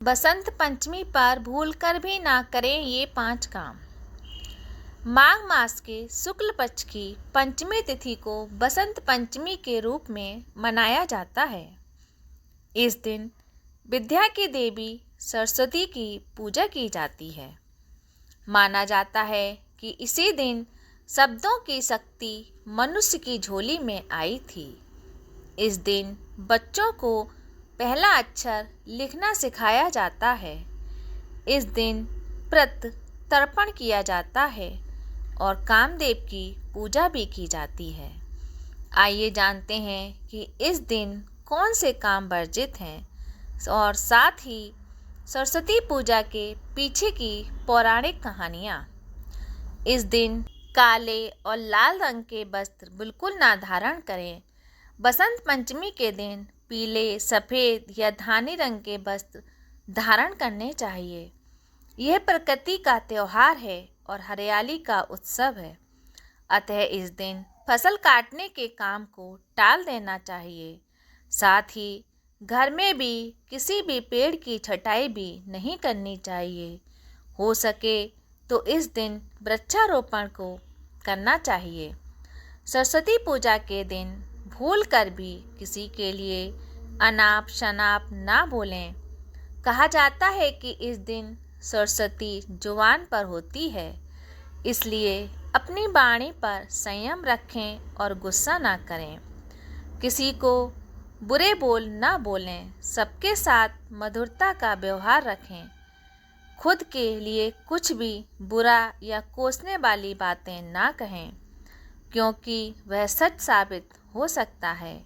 बसंत पंचमी पर भूलकर भी ना करें ये 5 काम। माघ मास के शुक्ल पक्ष की पंचमी तिथि को बसंत पंचमी के रूप में मनाया जाता है। इस दिन विद्या की देवी सरस्वती की पूजा की जाती है। माना जाता है कि इसी दिन शब्दों की शक्ति मनुष्य की झोली में आई थी। इस दिन बच्चों को पहला अक्षर लिखना सिखाया जाता है। इस दिन व्रत तर्पण किया जाता है और कामदेव की पूजा भी की जाती है। आइए जानते हैं कि इस दिन कौन से काम वर्जित हैं और साथ ही सरस्वती पूजा के पीछे की पौराणिक कहानियाँ। इस दिन काले और लाल रंग के वस्त्र बिल्कुल ना धारण करें। बसंत पंचमी के दिन पीले, सफ़ेद या धानी रंग के वस्त्र धारण करने चाहिए। यह प्रकृति का त्यौहार है और हरियाली का उत्सव है। अतः इस दिन फसल काटने के काम को टाल देना चाहिए। साथ ही घर में भी किसी भी पेड़ की छटाई भी नहीं करनी चाहिए। हो सके तो इस दिन वृक्षारोपण को करना चाहिए। सरस्वती पूजा के दिन भूल कर भी किसी के लिए अनाप शनाप ना बोलें। कहा जाता है कि इस दिन सरस्वती जुबान पर होती है, इसलिए अपनी वाणी पर संयम रखें और गुस्सा ना करें। किसी को बुरे बोल ना बोलें। सबके साथ मधुरता का व्यवहार रखें। खुद के लिए कुछ भी बुरा या कोसने वाली बातें ना कहें, क्योंकि वह सच साबित हो सकता है।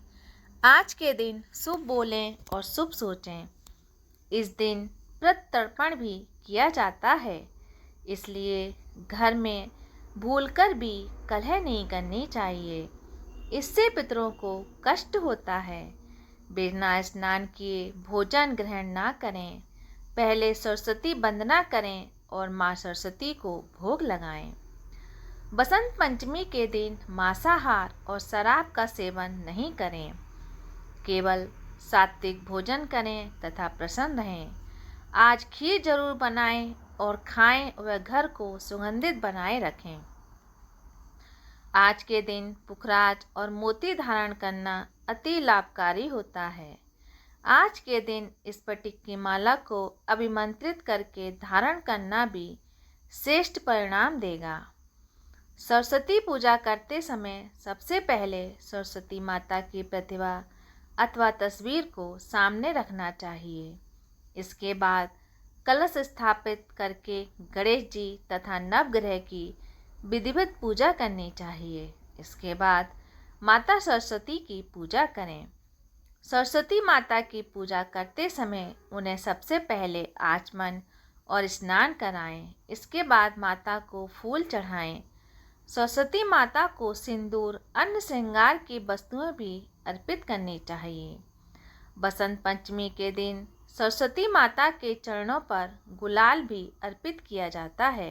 आज के दिन शुभ बोलें और शुभ सोचें। इस दिन व्रत तर्पण भी किया जाता है, इसलिए घर में भूलकर भी कलह नहीं करनी चाहिए। इससे पितरों को कष्ट होता है। बिना स्नान किए भोजन ग्रहण ना करें। पहले सरस्वती वंदना करें और माँ सरस्वती को भोग लगाएं। बसंत पंचमी के दिन मांसाहार और शराब का सेवन नहीं करें। केवल सात्विक भोजन करें तथा प्रसन्न रहें। आज खीर जरूर बनाएं और खाएं व घर को सुगंधित बनाए रखें। आज के दिन पुखराज और मोती धारण करना अति लाभकारी होता है। आज के दिन स्फटिक की माला को अभिमंत्रित करके धारण करना भी श्रेष्ठ परिणाम देगा। सरस्वती पूजा करते समय सबसे पहले सरस्वती माता की प्रतिमा अथवा तस्वीर को सामने रखना चाहिए। इसके बाद कलश स्थापित करके गणेश जी तथा नवग्रह की विधिवत पूजा करनी चाहिए। इसके बाद माता सरस्वती की पूजा करें। सरस्वती माता की पूजा करते समय उन्हें सबसे पहले आचमन और स्नान कराएं। इसके बाद माता को फूल चढ़ाएं। सरस्वती माता को सिंदूर, अन्य श्रृंगार की वस्तुएं भी अर्पित करनी चाहिए। बसंत पंचमी के दिन सरस्वती माता के चरणों पर गुलाल भी अर्पित किया जाता है।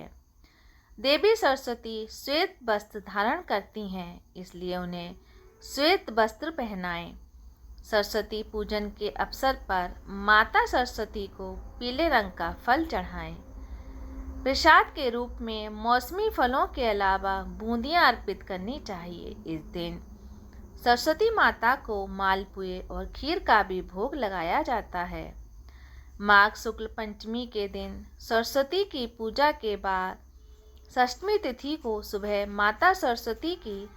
देवी सरस्वती श्वेत वस्त्र धारण करती हैं, इसलिए उन्हें श्वेत वस्त्र पहनाएं। सरस्वती पूजन के अवसर पर माता सरस्वती को पीले रंग का फल चढ़ाएं। प्रसाद के रूप में मौसमी फलों के अलावा बूंदियां अर्पित करनी चाहिए। इस दिन सरस्वती माता को मालपुए और खीर का भी भोग लगाया जाता है। माघ शुक्ल पंचमी के दिन सरस्वती की पूजा के बाद षष्ठी तिथि को सुबह माता सरस्वती की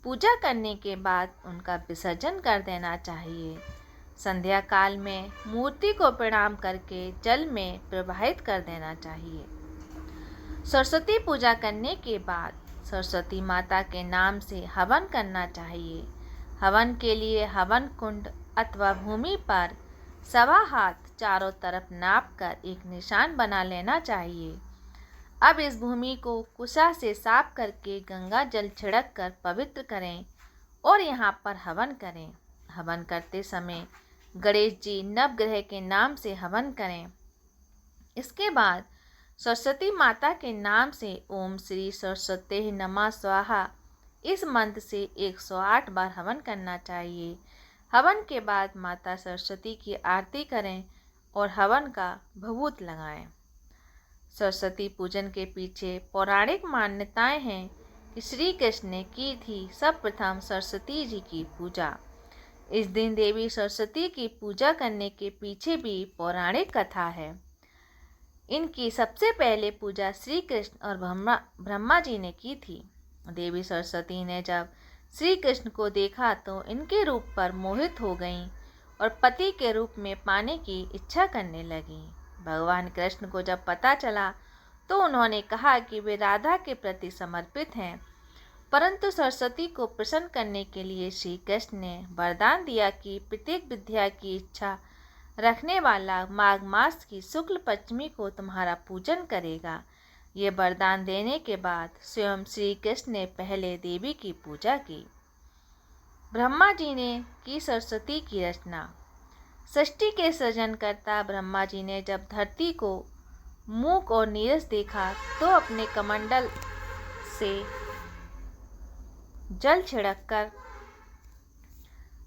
पूजा करने के बाद उनका विसर्जन कर देना चाहिए। संध्या काल में मूर्ति को प्रणाम करके जल में प्रवाहित कर देना चाहिए। सरस्वती पूजा करने के बाद सरस्वती माता के नाम से हवन करना चाहिए। हवन के लिए हवन कुंड अथवा भूमि पर 1.25 हाथ चारों तरफ नाप कर एक निशान बना लेना चाहिए। अब इस भूमि को कुशा से साफ करके गंगा जल छिड़क कर पवित्र करें और यहाँ पर हवन करें। हवन करते समय गणेश जी नवग्रह के नाम से हवन करें। इसके बाद सरस्वती माता के नाम से ओम श्री सरस्वती नमः स्वाहा इस मंत्र से 108 बार हवन करना चाहिए। हवन के बाद माता सरस्वती की आरती करें और हवन का भभूत लगाएं। सरस्वती पूजन के पीछे पौराणिक मान्यताएं हैं कि श्री कृष्ण ने की थी सर्वप्रथम सरस्वती जी की पूजा। इस दिन देवी सरस्वती की पूजा करने के पीछे भी पौराणिक कथा है। इनकी सबसे पहले पूजा श्री कृष्ण और ब्रह्मा जी ने की थी। देवी सरस्वती ने जब श्री कृष्ण को देखा तो इनके रूप पर मोहित हो गईं और पति के रूप में पाने की इच्छा करने लगीं। भगवान कृष्ण को जब पता चला तो उन्होंने कहा कि वे राधा के प्रति समर्पित हैं, परंतु सरस्वती को प्रसन्न करने के लिए श्री कृष्ण ने वरदान दिया कि प्रत्येक विद्या की इच्छा रखने वाला माघ मास की शुक्ल पंचमी को तुम्हारा पूजन करेगा। ये वरदान देने के बाद स्वयं श्री कृष्ण ने पहले देवी की पूजा की। ब्रह्मा जी ने की सरस्वती की रचना। सृष्टि के सृजनकर्ता ब्रह्मा जी ने जब धरती को मूक और नीरस देखा तो अपने कमंडल से जल छिड़ककर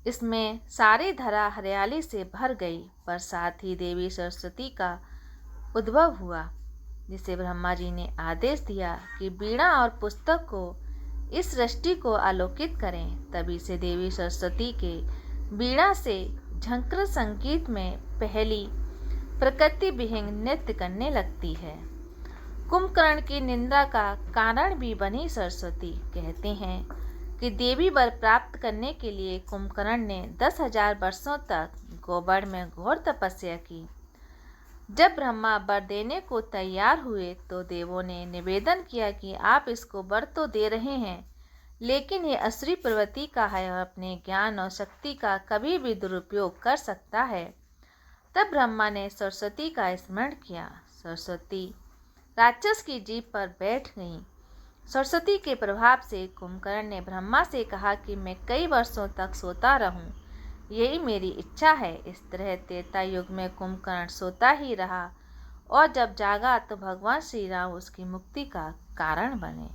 इसमें सारी धरा हरियाली से भर गई, पर साथ ही देवी सरस्वती का उद्भव हुआ, जिसे ब्रह्मा जी ने आदेश दिया कि वीणा और पुस्तक को इस सृष्टि को आलोकित करें। तभी से देवी सरस्वती के वीणा से झंकर संगीत में पहली प्रकृति विहीन नृत्य करने लगती है। कुंभकर्ण की निंदा का कारण भी बनी सरस्वती। कहते हैं कि देवी वर प्राप्त करने के लिए कुंभकर्ण ने 10,000 वर्षों तक गोबर में घोर तपस्या की। जब ब्रह्मा वर देने को तैयार हुए तो देवों ने निवेदन किया कि आप इसको वर तो दे रहे हैं, लेकिन ये असुरी प्रवृत्ति का है और अपने ज्ञान और शक्ति का कभी भी दुरुपयोग कर सकता है। तब ब्रह्मा ने सरस्वती का स्मरण किया। सरस्वती राक्षस की जीभ पर बैठ गईं। सरस्वती के प्रभाव से कुंभकर्ण ने ब्रह्मा से कहा कि मैं कई वर्षों तक सोता रहूं, यही मेरी इच्छा है। इस तरह त्रेता युग में कुंभकर्ण सोता ही रहा और जब जागा तो भगवान श्री राम उसकी मुक्ति का कारण बने।